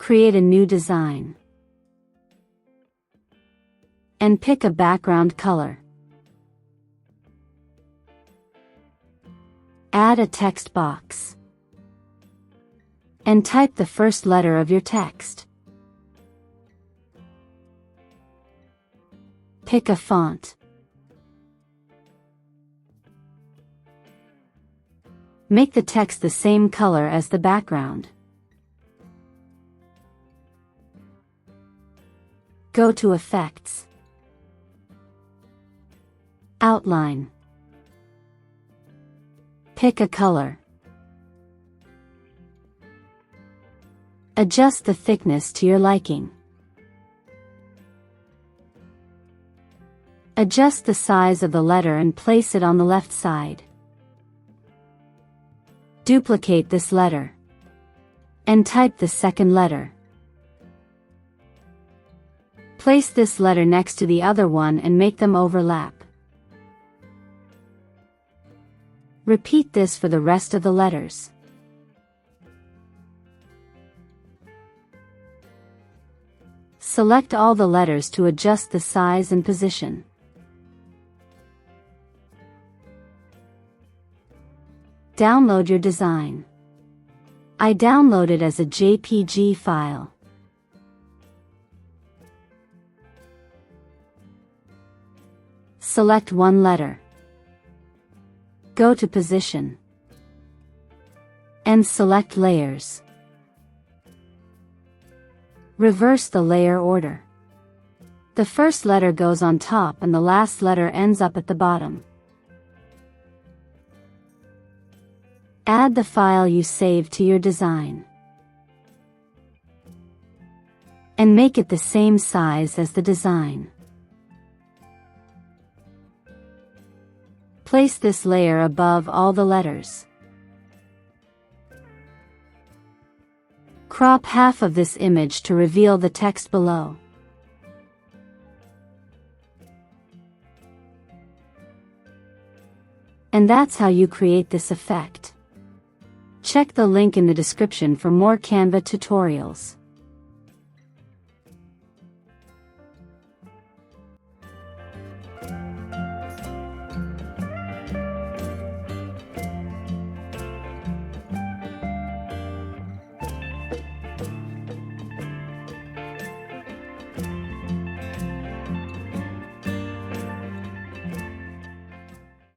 Create a new design. And pick a background color. Add a text box. And type the first letter of your text. Pick a font. Make the text the same color as the background. Go to Effects. Outline. Pick a color. Adjust the thickness to your liking. Adjust the size of the letter and place it on the left side. Duplicate this letter. And type the second letter. Place this letter next to the other one and make them overlap. Repeat this for the rest of the letters. Select all the letters to adjust the size and position. Download your design. I download it as a JPG file. Select one letter. Go to Position. And select Layers. Reverse the layer order. The first letter goes on top and the last letter ends up at the bottom. Add the file you saved to your design. And make it the same size as the design. Place this layer above all the letters. Crop half of this image to reveal the text below. And that's how you create this effect. Check the link in the description for more Canva tutorials.